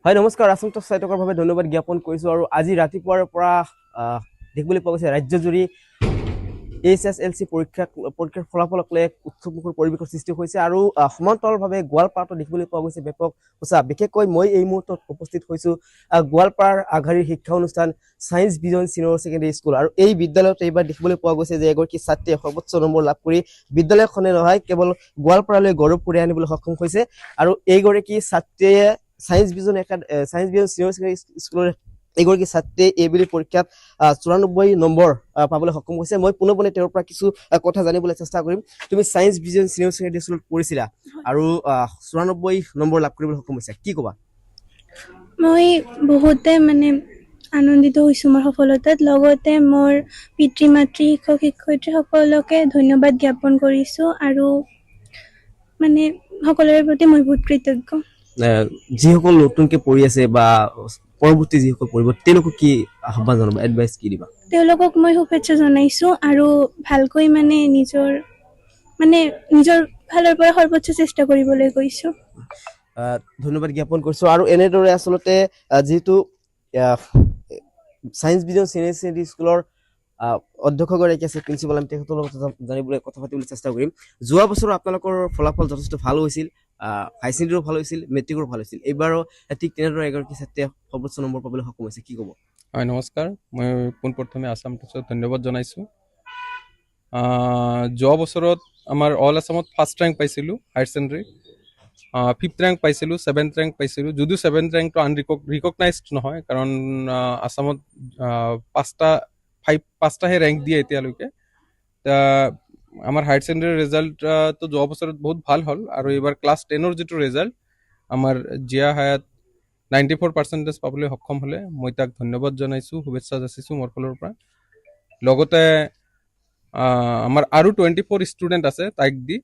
হয় নমস্কাৰ আচমতক চাইটকৰ ভাৱে ধন্যবাদ জ্ঞাপন কৰিছো আৰু আজি ৰাতিপুৱাৰ পৰা দেখিবলৈ পোৱা গৈছে ৰাজ্যজুৰি এইচএছএলচি পৰীক্ষাৰ ফলাফলক লৈ উৎসৱমুখৰ পৰিৱেশৰ সৃষ্টি হৈছে আৰু সমান্তৰালভাৱে গোৱালপাৰাতো দেখিবলৈ পোৱা গৈছে ব্যাপক উৎসাহ। বিশেষকৈ মই এই মুহূৰ্তত উপস্থিত হৈছো গোৱালপাৰাৰ আগশাৰীৰ শিক্ষা অনুষ্ঠান science vision senior secondary school আৰু এই বিদ্যালয়ত এইবাৰ দেখিবলৈ পোৱা গৈছে যে এগৰাকী ছাত্ৰীয়ে সৰ্বোচ্চ নম্বৰ লাভ কৰি বিদ্যালয়খনে নহয় কেৱল গোৱালপাৰালৈ গৌৰৱ কঢ়িয়াই আনিবলৈ সক্ষম হৈছে আৰু এইগৰাকী ছাত্ৰীয়ে সায়েন্স ভিজন চিনিয়ৰ ছেকেণ্ডেৰী স্কুলৰ এগৰাকী ছাত্ৰীয়ে এইবেলি পৰীক্ষাত 94 নম্বৰ পাবলৈ সক্ষম হৈছে। মই পুনৰবাৰ তেওঁৰ পৰা কিছু কথা জানিবলৈ চেষ্টা কৰিম। তুমি সায়েন্স ভিজন চিনিয়ৰ ছেকেণ্ডেৰী স্কুলত পঢ়িছিলা আৰু 94 নম্বৰ লাভ কৰিবলৈ সক্ষম হৈছে, কি ক'বা? মই বহুতে আনন্দিত হৈছোঁ মোৰ সফলতাত। লগতে মোৰ পিতৃ মাতৃ শিক্ষক শিক্ষয়িত্ৰী সকলোকে ধন্যবাদ জ্ঞাপন কৰিছোঁ আৰু সকলোৰে প্ৰতি মই বহুত কৃতজ্ঞ। যিসকল নতুনকৈ পঢ়ি আছে বা পৰৱৰ্তী যিসকল পঢ়িব তেওঁলোকক কি আহ্বান জনাবা, এডভাইচ কি দিবা? তেওঁলোকক মই শুভেচ্ছা জনাইছোঁ আৰু ভালকৈ নিজৰ ফালৰ পৰা সৰ্বোচ্চ চেষ্টা কৰিবলৈ কৈছোঁ। ধন্যবাদ জ্ঞাপন কৰিছোঁ আৰু এনেদৰে আচলতে যিহেতু সায়েন্স ভিজন চিনিয়ৰ ছেকেণ্ডেৰী স্কুলৰ অধ্যক্ষগৰাকী আছে প্ৰিন্সিপাল, আমি তেখেতৰ লগত জানিবলৈ কথা পাতিবলৈ চেষ্টা কৰিম। যোৱা বছৰ আপোনালোকৰ ফলাফল যথেষ্ট ভাল হৈছিল, হাই ছেকেণ্ডেৰীও ভাল হৈছিল, মেট্ৰিকৰো ভাল হৈছিল। এইবাৰো ঠিক তেনেদৰে এগৰাকী ছাত্ৰীয়ে সৰ্বোচ্চ নম্বৰ পাবলৈ সক্ষম হৈছে, কি ক'ব? হয় নমস্কাৰ, মই পোনপ্ৰথমে আছাম টুচত ধন্যবাদ জনাইছোঁ। যোৱা বছৰত আমাৰ অল আছামত ফাৰ্ষ্ট ৰেংক পাইছিলোঁ হায়াৰ ছেকেণ্ডেৰী, 5th ৰেংক পাইছিলোঁ, 7th ৰেংক পাইছিলোঁ। যদিও 7th ৰেংকটো ৰিকগনাইজড নহয়, কাৰণ আছামত পাঁচটাহে ৰেংক দিয়ে এতিয়ালৈকে। আমাৰ হায়াৰ ছেকেণ্ডেৰী ৰিজাল্টটো যোৱা বছৰত বহুত ভাল হ'ল আৰু এইবাৰ ক্লাছ 10ৰ যিটো ৰিজাল্ট আমাৰ জিয়া হায়াত 94% পাবলৈ সক্ষম হ'লে মই তাক ধন্যবাদ জনাইছোঁ, শুভেচ্ছা যাচিছোঁ মোৰ ফালৰ পৰা। লগতে আমাৰ আৰু 24 ষ্টুডেণ্ট আছে, তাইক দি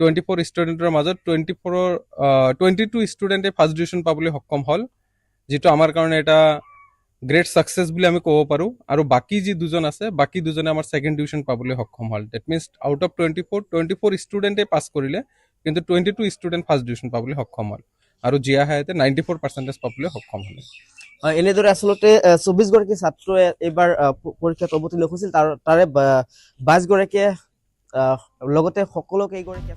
24 ষ্টুডেণ্টৰ মাজত 22 ষ্টুডেণ্টে ফাৰ্ষ্ট ডিভিজন পাবলৈ সক্ষম হ'ল, যিটো আমাৰ কাৰণে এটা গ্ৰেট ছাকচেছ বুলি আমি ক'ব পাৰোঁ। আৰু বাকী যি দুজন আছে, বাকী দুজনে আমাৰ ছেকেণ্ড ডিভিজন পাবলৈ সক্ষম হ'ল। ডেট মিনছ আউট অফ 24 ষ্টুডেণ্টে পাছ কৰিলে, কিন্তু 22 ষ্টুডেণ্ট ফাৰ্ষ্ট ডিভিজন পাবলৈ সক্ষম হ'ল আৰু জিয়া হায়াতে 94% পাবলৈ সক্ষম হ'লে। এনেদৰে আচলতে 24 গৰাকী ছাত্ৰই এইবাৰ পৰীক্ষাত অৱতীৰ্ণ হৈছিল, তাৰে 22 গৰাকীয়ে লগতে সকলো কেইগৰাকী